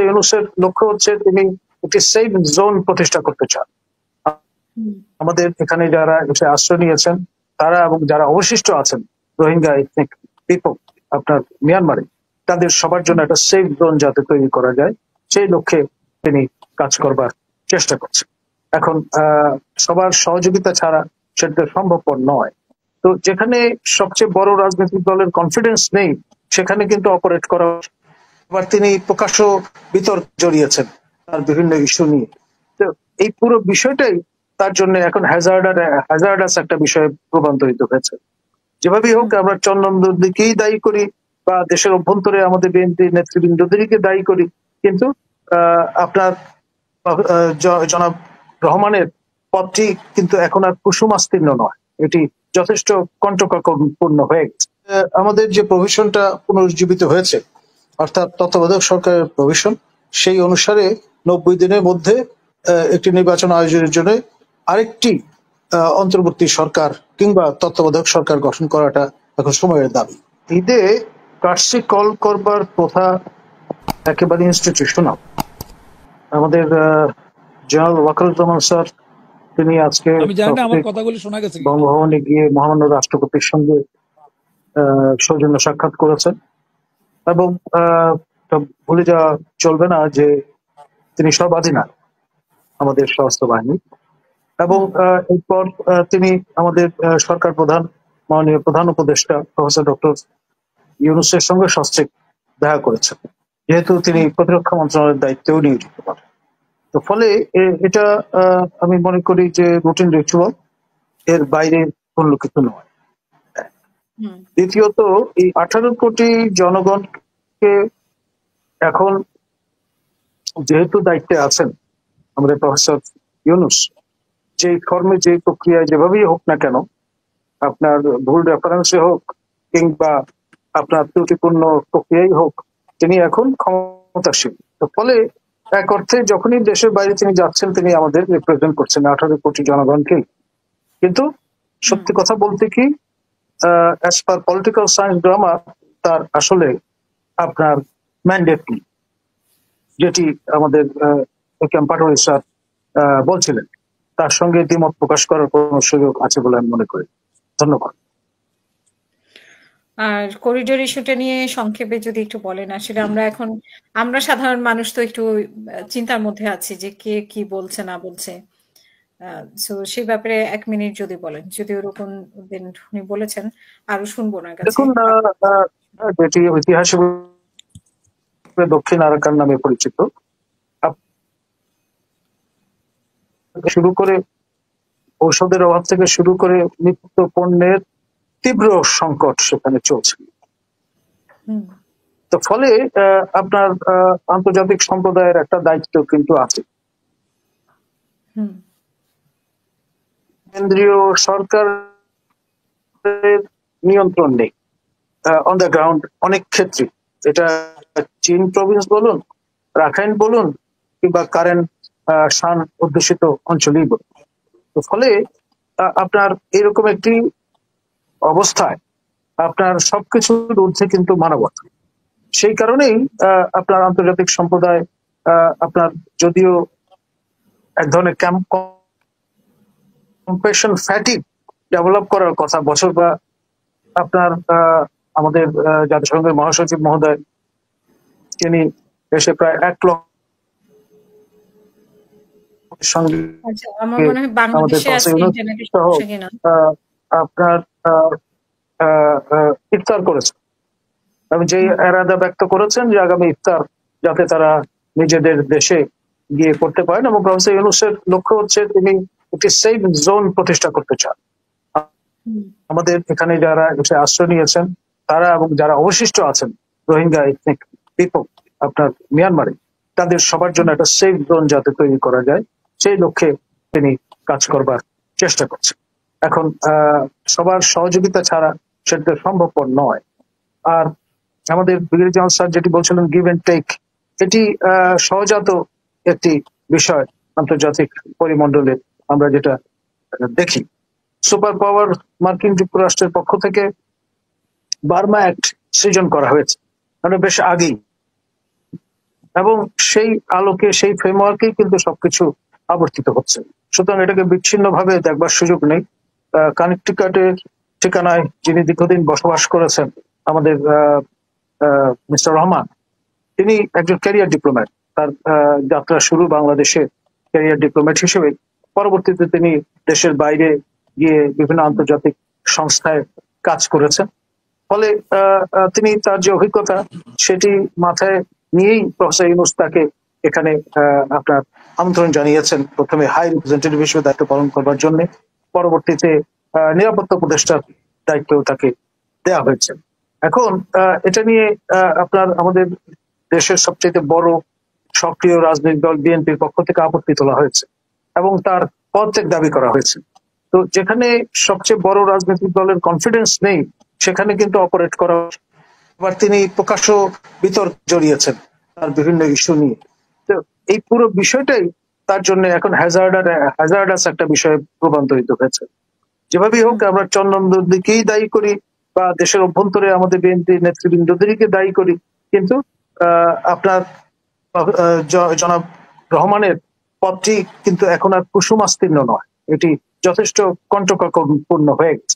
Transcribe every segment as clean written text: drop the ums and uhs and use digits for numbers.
ইউনূসের লক্ষ্য হচ্ছে তিনি একটি সেফ জোন প্রতিষ্ঠা করতে চান। আমাদের এখানে যারা এসে আশ্রয় নিয়েছেন তারা এবং যারা অবশিষ্ট আছেন রোহিঙ্গা এথনিক পিপল আপনার মিয়ানমারে, তাদের সবার জন্য একটা সেফ জোন যাতে তৈরি করা যায় সেই লক্ষ্যে তিনি কাজ করবার চেষ্টা করছেন। এখন সবার সহযোগিতা ছাড়া সেটা সম্ভবপর নয়। তো যেখানে সবচেয়ে বড় রাজনৈতিক দলের কনফিডেন্স নেই সেখানে কিন্তু অপারেট করা। আবার তিনি প্রকাশ্য বিতর্ক জড়িয়েছেন তার বিভিন্ন ইস্যু নিয়ে। তো এই পুরো বিষয়টাই তার জন্য এখন হ্যাজার্ডাস একটা বিষয়ে রূপান্তরিত হয়েছে। যেভাবেই হোক আমরা চন্দনদিকেই দায়ী করি বা দেশের অভ্যন্তরে আমাদের বিএনপি নেতৃবৃন্দদেরকে দায়ী করি, কিন্তু আপনার জনাব রহমানের পদটি কিন্তু এখন আর কুসুমাস্তীর্ণ নয়, এটি যথেষ্ট কণ্টকাকূর্ণ হয়ে গেছে। আমাদের যে প্রভিশনটা পুনরুজ্জীবিত হয়েছে অর্থাৎ তত্ত্বাবধায়ক সরকারের প্রভিশন, সেই অনুসারে 90 দিনের মধ্যে একটি নির্বাচন আয়োজনের জন্য আরেকটি অন্তর্বর্তী সরকার কিংবা তত্ত্বাবধায়ক সরকার গঠন করাটা এখন সময়ের দাবি। ঈদে কার্সি কল করবার প্রথা একেবারে ইনস্টিটিউশনাল। আমাদের জেনারেল ওয়াকারুজ্জামান স্যার তিনি আজকে বঙ্গভবনে গিয়ে মহামান্য রাষ্ট্রপতির সঙ্গে সৌজন্য সাক্ষাৎ করেছেন এবং ভুলে যাওয়া চলবে না যে তিনি সর্বাধিনায়ক আমাদের সশস্ত্র বাহিনী। এবং এরপর তিনি আমাদের সরকার প্রধান মাননীয় প্রধান উপদেষ্টা প্রফেসর ডক্টর ইউনূসের সঙ্গে সস্ত্রীক দেখা করেছেন, যেহেতু তিনি প্রতিরক্ষা মন্ত্রণালয়ের দায়িত্বেও নিয়োজিত করেন। তো ফলে এটা আমি মনে করি যে রুটিন রিচুয়াল, এর বাইরে কোনো কিছু নয়। দ্বিতীয়ত এই 18 কোটি জনগণকে এখন যেহেতু দায়িত্বে আছেন আমাদের প্রফেসর ইউনূস, যে ফর্মে যে প্রক্রিয়ায় যেভাবেই হোক না কেন, আপনার ভুল রেফারেন্সে হোক কিংবা আপনার ত্রুটিপূর্ণ প্রক্রিয়াই হোক, তিনি এখন ক্ষমতাসীন। তো ফলে এক অর্থে যখনই দেশের বাইরে তিনি যাচ্ছেন তিনি আমাদের রিপ্রেজেন্ট করছেন 18 কোটি জনগণকে। কিন্তু সত্যি কথা বলতে কি, as per political science drama তার আসলে আপনার ম্যান্ডেট কি, যেটি আমাদের পাটোয়ারি স্যার বলছিলেন, তার সঙ্গে দ্বিমত প্রকাশ করার কোন সুযোগ আছে বলে আমি মনে করি। ধন্যবাদ। আর করিডোর ইস্যুটা নিয়ে সংক্ষেপে যদি একটু বলেন। আসলে আমরা সাধারণ মানুষ তো একটু চিন্তার মধ্যে আছি যে কে কি বলছে না বলছে। সো সেই ব্যাপারে 1 মিনিট যদি বলেন, যদি ওরকম দিন উনি বলেছেন আরো শুনবো না কাছে। দেখুন, যেটি ঐতিহাসিক দক্ষিণ আরাকান নামে পরিচিত, শুরু করে ঔষধের অভাব থেকে শুরু করে নিত্য পণ্যের তীব্র সংকট সেখানে চলছে। তো ফলে আপনার আন্তর্জাতিক সম্প্রদায়ের একটা দায়িত্ব কিন্তু আছে। কেন্দ্রীয় সরকারের নিয়ন্ত্রণ নেই অন দ্য গ্রাউন্ড অনেক ক্ষেত্রে, এটা চীন প্রভিন্স বলুন, রাখাইন বলুন কিংবা কারেন্ট শান অধ্যুষিত অঞ্চলই বলুন। তো ফলে আপনার এরকম একটি অবস্থায় আপনার সবকিছুর ঊর্ধ্বে কিন্তু মানবতা। সেই কারণেই আপনার আন্তর্জাতিক সম্প্রদায় আপনার যদিও এক ধরনের কম্প্যাশন ফ্যাটিক ডেভেলপ করার কথা বছর বা আপনার আমাদের জাতিসংঘের মহাসচিব মহোদয় তিনি এসে প্রায় 1 লক্ষ সঙ্গে আপনার ইফতার করেছেন এবং যে এরাদা ব্যক্ত করেছেন যে আগামী ইফতার যাতে তারা নিজেদের দেশে গিয়ে করতে পারেন, এবং প্রফেসর ইউনূসের লক্ষ্য হচ্ছে তিনি একটি সেফ জোন প্রতিষ্ঠা করতে চান। আমাদের এখানে যারা এসে আশ্রয় নিয়েছেন তারা এবং যারা অবশিষ্ট আছেন রোহিঙ্গা এথনিক পিপল আপনার মিয়ানমারে, তাদের সবার জন্য একটা সেফ জোন যাতে তৈরি করা যায় সেই লক্ষ্যে তিনি কাজ করবার চেষ্টা করছেন। এখন সবার সহযোগিতা ছাড়া সেটা সম্ভবপর নয়। আর আমাদের ব্রিগেডিয়ার জেনারেল স্যার যেটি বলছিলেন গিভ এন্ড টেক, এটি সহজাত একটি বিষয় আন্তর্জাতিক পরিমণ্ডলে আমরা যেটা দেখি। সুপার পাওয়ার মার্কিন যুক্তরাষ্ট্রের পক্ষ থেকে বার্মা অ্যাক্ট সৃজন করা হয়েছে, মানে বেশ আগেই। এবং সেই আলোকে সেই ফ্রেমওয়ার্কেই কিন্তু সবকিছু আবর্তিত হচ্ছে। সুতরাং এটাকে বিচ্ছিন্নভাবে দেখবার সুযোগ নেই। কানেকটিকাটের ঠিকানায় যিনি দীর্ঘদিন বসবাস করেছেন আমাদের মিস্টার রহমান, তিনি একজন ক্যারিয়ার ডিপ্লোম্যাট। তার যাত্রা শুরু বাংলাদেশে ক্যারিয়ার ডিপ্লোম্যাট হিসেবে, পরবর্তীতে তিনি দেশের বাইরে গিয়ে বিভিন্ন আন্তর্জাতিক সংস্থায় কাজ করেছেন। ফলে তিনি তার যে অভিজ্ঞতা সেটি মাথায় নিয়েই প্রফেসর ইউনূস তাকে এখানে আপনার আমন্ত্রণ জানিয়েছেন, প্রথমে হাই রিপ্রেজেন্টেটিভ হিসেবে দায়িত্ব পালন করবার জন্য, পরবর্তীতে নিরাপত্তা উপদেষ্টার দায়িত্ব তাকে দেওয়া হয়েছে। এখন এটা নিয়ে আপনার আমাদের দেশের সবচেয়ে বড় সক্রিয় রাজনৈতিক দল বিএনপির পক্ষ থেকে আপত্তি তোলা হয়েছে এবং তার পদত্যাগ দাবি করা হয়েছে। তো যেখানে সবচেয়ে বড় রাজনৈতিক দলের কনফিডেন্স নেই সেখানে কিন্তু অপারেট করা। আবার তিনি প্রকাশ্য বিতর্ক জড়িয়েছেন তার বিভিন্ন ইস্যু নিয়ে। তো এই পুরো বিষয়টাই তার জন্য এখন হ্যাজার্ডাস একটা বিষয়ে রূপান্তরিত হয়েছে। যেভাবেই হোক আমরা চন্দনদিকেই দায়ী করি বা দেশের অভ্যন্তরে আমাদের বিএনপি নেতৃবৃন্দদেরকে দায়ী করি, কিন্তু আপনার জনাব রহমানের পদটি কিন্তু এখন আর কুসুমাস্তীর্ণ নয়, এটি যথেষ্ট কণ্টকাকূর্ণ হয়ে গেছে।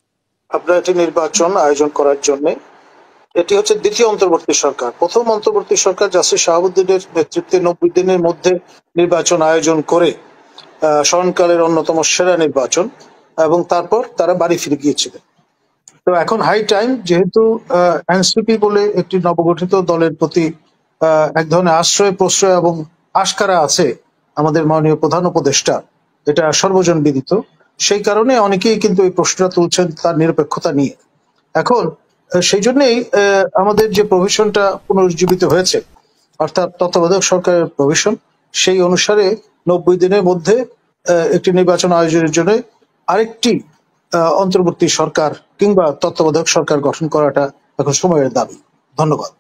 আপনার একটি নির্বাচন আয়োজন করার জন্য এটি হচ্ছে দ্বিতীয় অন্তর্বর্তী সরকার। প্রথম অন্তর্বর্তী সরকার জাসির শাহাবুদ্দিনের নেতৃত্বে 90 দিনের মধ্যে নির্বাচন আয়োজন করে স্মরণকালের অন্যতম সেরা নির্বাচন, এবং তারপর তারা বাড়ি ফিরে গিয়েছিলেন। তো এখন হাই টাইম, যেহেতু এনসিপি বলে একটি নবগঠিত দলের প্রতি এক ধরনের আশ্রয় প্রশ্রয় এবং আশকারা আছে আমাদের মাননীয় প্রধান উপদেষ্টা, এটা সর্বজন বিদিত। সেই কারণে অনেকেই কিন্তু এই প্রশ্নটা তুলছেন তার নিরপেক্ষতা নিয়ে। এখন সেই জন্যই আমাদের যে প্রভিশনটা পুনরুজ্জীবিত হয়েছে, অর্থাৎ তত্ত্বাবধায়ক সরকারের প্রভিশন, সেই অনুসারে 90 দিনের মধ্যে একটি নির্বাচন আয়োজনের জন্য আরেকটি অন্তর্বর্তী সরকার কিংবা তত্ত্বাবধায়ক সরকার গঠন করাটা এখন সময়ের দাবি। ধন্যবাদ।